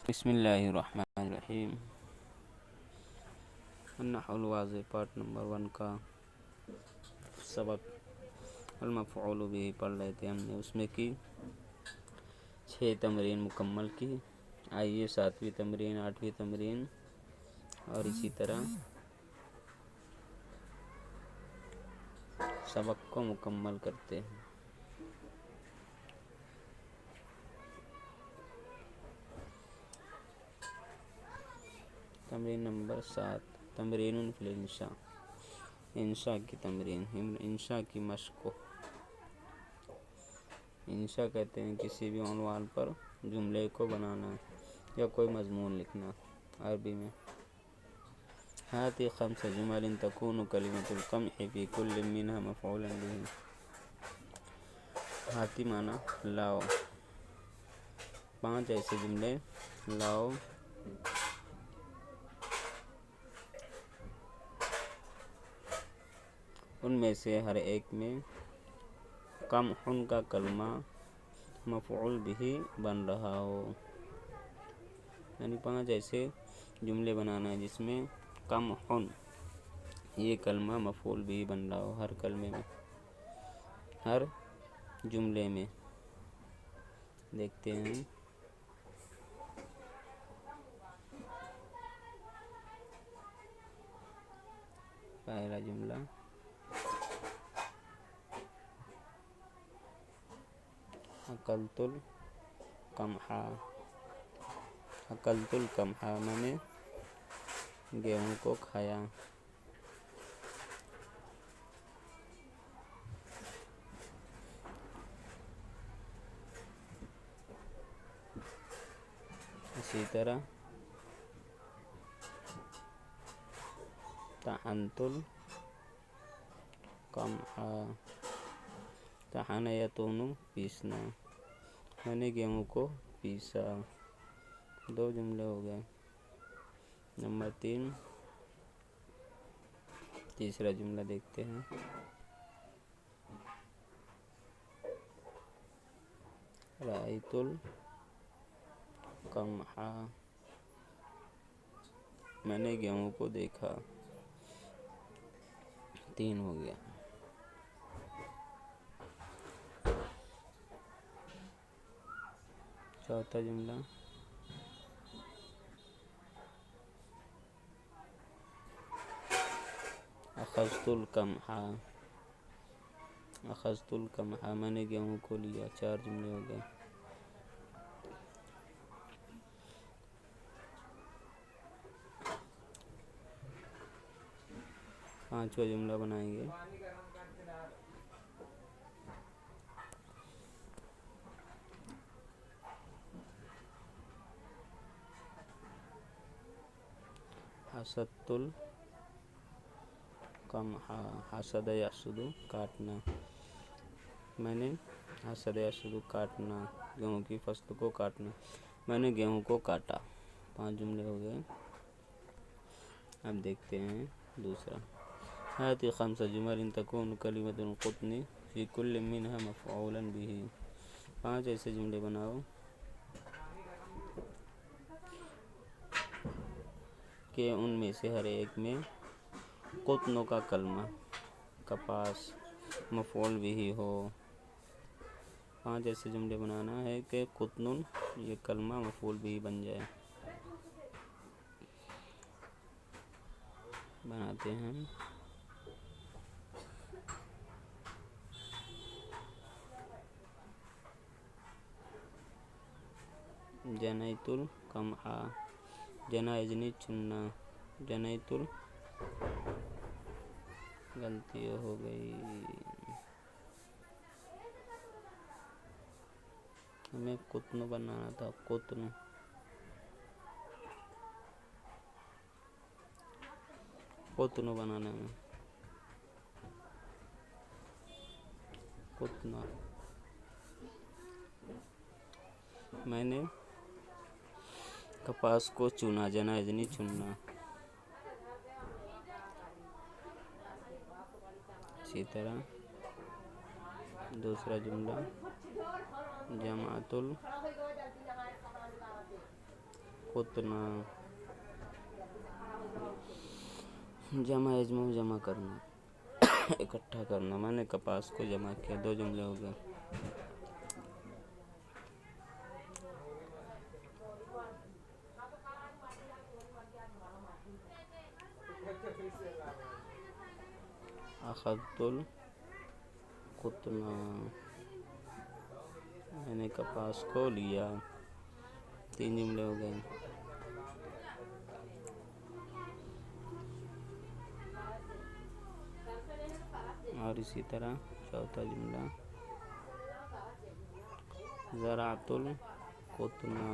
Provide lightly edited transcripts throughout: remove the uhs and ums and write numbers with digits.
بسم اللہ الرحمن الرحیم۔ النحو الواضح پارٹ نمبر 1 کا سبق المفعول به پڑھ رہے تھے ہم نے، اس میں کی 6 تمرین مکمل کی۔ آئیے 7ویں تمرین، 8ویں تمرین اور اسی طرح سبق کو مکمل کرتے ہیں۔ تمرین نمبر 7، تمرین فی الانشاء، انشاء کی تمرین، انشاء کی مشق کو۔ انشاء کہتے ہیں کسی بھی عنوان پر جملے کو بنانا یا کوئی مضمون لکھنا۔ عربی میں هذه 5 جمل تكون كلمة القمح في كل منها مفعولا به۔ ہاتھی معنی لاؤ، 5 ایسے جملے لاؤ ان میں سے ہر ایک میں قمح کا کلمہ مفعول به بن رہا ہو، یعنی 5 ایسے جملے بنانا ہے جس میں قمح یہ کلمہ مفعول به بن رہا ہو، ہر کلمے میں، ہر جملے میں۔ دیکھتے ہیں پہلا جملہ، اکلت القمح، اکلت القمح میں نے گیہوں کو کھایا۔ اسی طرح طحنت القمح، طحن یطحن پیسنا، میں نے گیہوں کو پیسا۔ 2 جملے ہو گئے۔ نمبر 3، تیسرا جملہ دیکھتے ہیں، رأیت القمح، میں نے گیہوں کو دیکھا۔ 3 ہو گیا۔ چوتھا جملہ، اخذت القمح، اخذت القمح، میں نے گیہوں کو لیا۔ 4 جملے ہو گئے۔ پانچواں جملہ بنائیں گے، حسدت القمح، حسد یحسد کاٹنا، میں نے حسد یحسد کاٹنا، گیہوں کی فصل کو کاٹنا، میں نے گیہوں کو کاٹا۔ 5 جملے ہو گئے۔ اب دیکھتے ہیں دوسرا، هذه 5 جمل تكون كلمة القطن في كل منها مفعولا به۔ 5 ایسے جملے بناؤ کہ ان میں سے ہر ایک میں قطن کا کلمہ، کپاس، مفعول به ہو۔ 5 ایسے جملے بنانا ہے کہ قطن یہ کلمہ مفعول به بن جائے۔ بناتے ہیں، جنیت القمح، جنا یعنی چننا، جنیت غلطی ہو گئی، ہمیں قطن بنانا تھا، قطن، قطن بنانا ہے، قطن، میں نے کپاس کو چنا، جنا یعنی چننا۔ اسی طرح دوسرا جملہ، جمعت कुतना, जमा अजमा जमा करना, इकट्ठा करना। मैंने कपास को जमा किया। 2 जुमले हो गए। अखदुल कुतना, मैंने कपास को लिया। 3 जुमले हो गए। और इसी तरह चौथा जुमला, ज़राअतुल कुतना,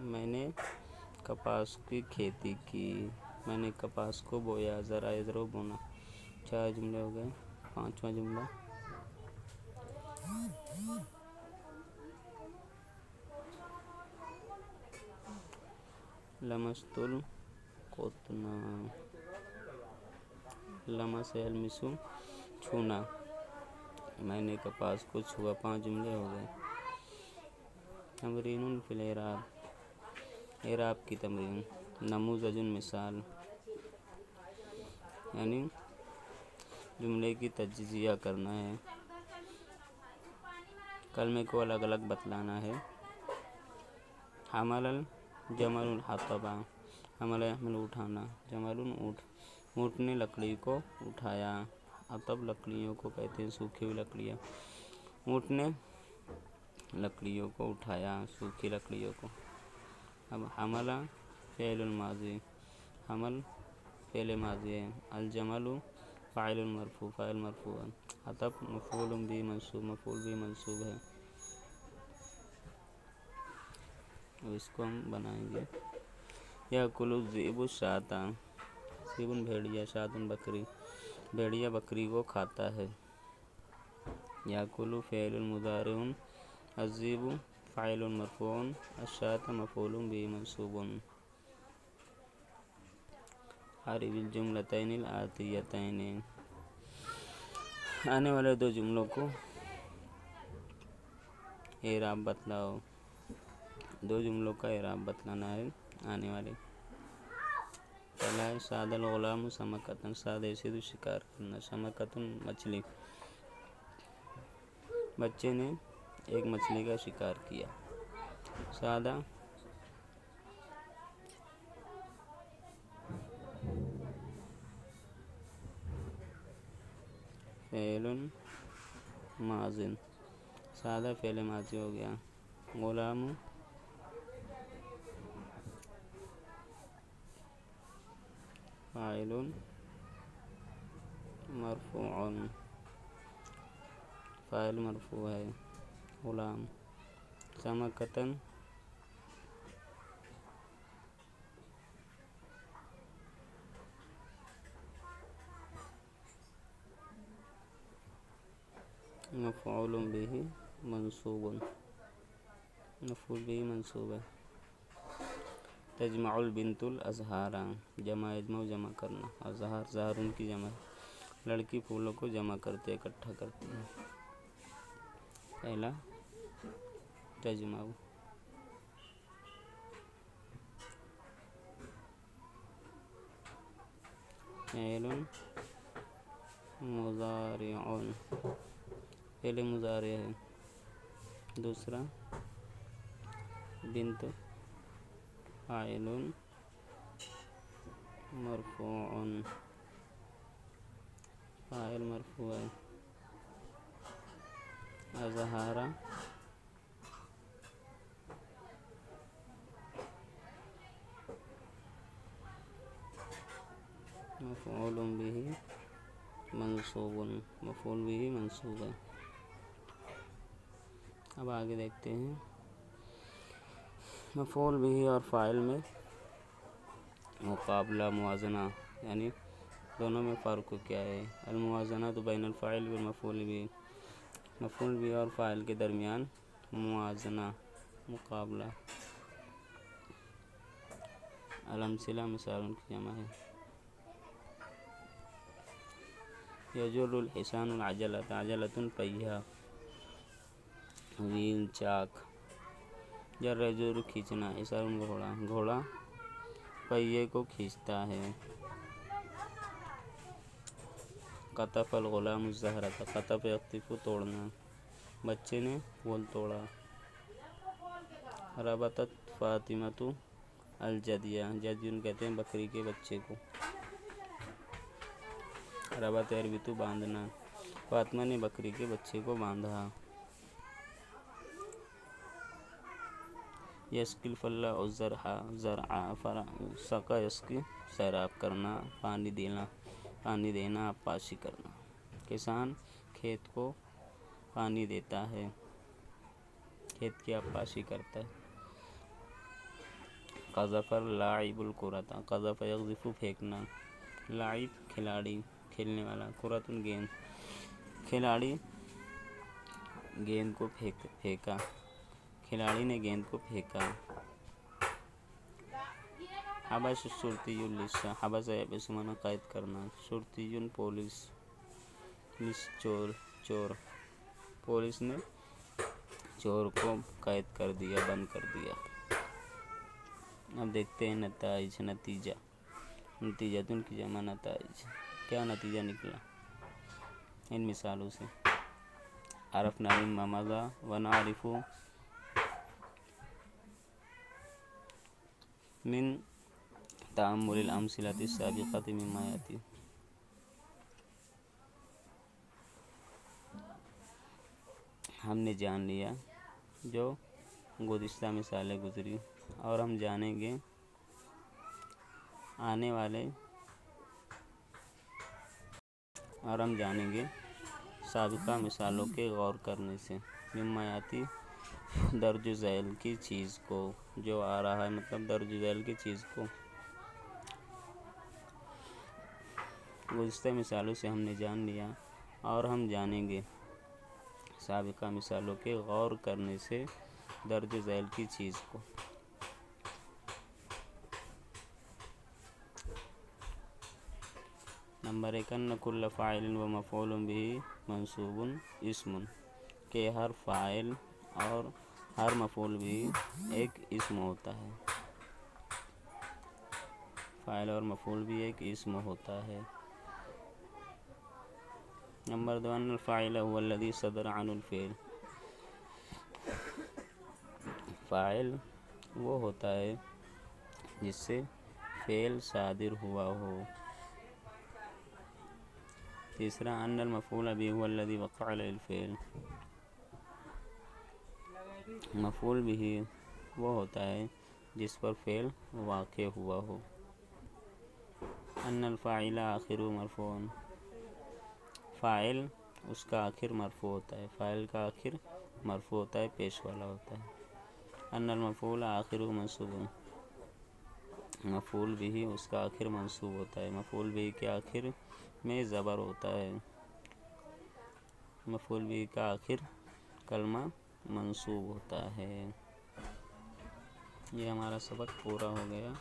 मैंने कपास की खेती की। मैंने कपास को बोया। ज़रा इधरो बोना। 4 जुमले हो गए। 5वां जुमला, लमस्तुल कुतना, लमस यलमिसु छूना, मैंने कपास को छुआ। 5 जुमले हो गए। तमरीनुन फिल इराब, इराब की तमरीन। नमूज़जुन मिसाल, यानी जुमले की तज्जिया करना है, कलमे को अलग अलग बतलाना है। हमल जमल हतबा, हमल यहमल उठाना, जमल ऊँट, ऊँट ने लकड़ी को उठाया। हतब लकड़ियों को कहते हैं, सूखी हुई लकड़ियाँ। ऊँट ने लकड़ियों को उठाया, सूखी लकड़ियों को। अब हमला फ़ेल माज़ी, हमल फ़ेल माज़ी है। अल जमलु फ़ाइल मरफ़ू, फ़ाइल मरफ़ू है। हतब मफ़ूल भी मंसूब, मफ़ूल भी मंसूब है। अब इसको हम बनाएंगे। यह कुलु ज़ीबु शाता, ज़ीबुन भेड़िया, शातुन बकरी, भेड़िया बकरी को खाता है। या कुलु फ़ेलुल मुदारिउन, अज़ीबु फ़ाइलुन मरफ़ूउन, अश्शाता मफ़ूलुन बिही मंसूबुन। आरिबिल जुमलतैनिल आतियतैनि, आने वाले 2 जुमलों को एराब बतलाओ। 2 जुमलों का एराब बतलाना है आने वाले। पहला है सादल गुलाम समकतन, सादे से शिकार करना। समकतन मछली, बच्चे ने एक मछली का शिकार किया। सादा फ़ेलुन माज़िन, सादा फ़ेल माज़ी हो गया। गुलाम फ़ाइलुन मरफ़ूउन, फ़ाइल मरफ़ू है गुलाम। समकतन मफ़ऊलुन बिही मंसूबुन, मफ़ऊल बिही मंसूब है। तजमउल बिनतुल अज़हारा, जमा अजमा जमा करना। अज़हार ज़हरुन की जमा, लड़की फूलों को जमा करते, इकट्ठा करती है। पहला तजमाउ, फ़ेलुन मुज़ारिउन, फ़ेल मुज़ारि है। दूसरा बिन्त फ़ाइलुन मरफ़ूउन, फ़ाइल मरफ़ू है। अज़हारा मफ़ऊलुन बिही मंसूबुन, मफ़ऊल बिही मंसूब है। अब आगे देखते हैं। मफ़ऊल बिही और फ़ाइल में मुक़ाबला, मुवाज़ना, यानी दोनों में फ़र्क क्या है। अल मुवाज़ना तो बैनल फ़ाइल वल मफ़ऊल बिही, मफ़ऊल बिही और फ़ाइल के दरमियान मुवाज़ना, मुक़ाबला। अल अमसिला मिसालों की जमा है। यजुरुल हिसानुल अजलत, अजलतुन पहिया, व्हील चाक। जर यजुर खींचना, इशारुन घोड़ा, घोड़ा पहिए को खींचता है। कतफल गुलाम ज़हरत, कतफ यख्तिफु तोड़ना, बच्चे ने फूल तोड़ा। रबतत फातिमतु अल जदिया, जदियुन कहते हैं बकरी के बच्चे को। रबत यरबितु बांधना, फातिमा ने बकरी के बच्चे को बांधा। यस्किल फल्ला और ज़रआ सका यस्की सैराब करना, पानी देना, आपाशी करना। किसान खेत को पानी देता है, खेत की आपाशी करता है। क़ज़फ़ल लाइबुल कुरता, क़ज़फ़ यक़ज़िफ़ु फेंकना, लाइब खिलाड़ी, खेलने वाला, कुरतुन गेंद, खिलाड़ी गेंद को फेंका, खिलाड़ी ने गेंद को फेंका। हबस शुर्तियुल लिस्सा, हबस यबसुमना कैद करना, शुर्तियुन पुलिस, लिस चोर, पुलिस ने चोर को कैद कर दिया, बंद कर दिया। अब देखते हैं नतीजा तुन की जमा नताइज, क्या नतीजा निकला इन मिसालों से। अरफ़ना मिम्मा मज़ा व नारिफ़ु मिन तअम्मुलिल अमसिलति साबिक़ति मिम्मा याती। हमने जान लिया जो गुज़िश्ता मिसालें गुज़री, और हम जानेंगे साबिक़ा मिसालों के गौर करने से। मिम्मा याती दर्ज ज़ैल की चीज़ को, जो आ रहा है, मतलब दर्ज ज़ैल की चीज़ को। गुज़िश्ता मिसालों से हमने जान लिया और हम जानेंगे साबिक़ा मिसालों के गौर करने से दर्ज ज़ैल की चीज़ को। नंबर 1, अन्न कुल्ल फ़ाइलिन व मफ़ऊलुन बिही मंसूबुन इस्मुन, के हर फ़ाइल और हर मफ़ऊल बिही एक इस्म होता है। फ़ाइल और मफ़ऊल भी एक इस्म होता है। नंबर 2, अन्नल फ़ाइल हुवल्लज़ी सदर अनुल फ़िअल, फ़ाइल वो होता है जिससे फ़ेल सादिर हुआ हो। तीसरा, अन्नल मफ़ऊल बिही हुवल्लज़ी वक़अ अलैहिल फ़िअल, मफ़ऊल बिही वो होता है जिस पर फ़ेल वाक़े हुआ हो। अन्नल फ़ाइल आखिरु मरफ़ूअन, फ़ाइल उसका आखिर मरफ़ू होता है, फ़ाइल का आखिर मरफ़ू होता है, पेश वाला होता है। अन्नल मफ़ऊल आखिरु मंसूबुन, मफ़ऊल बिही उसका आखिर मंसूब होता है, मफ़ऊल बिही के आखिर में ज़बर होता है, मफ़ऊल बिही का आखिर कलमा मंसूब होता है। ये हमारा सबक पूरा हो गया।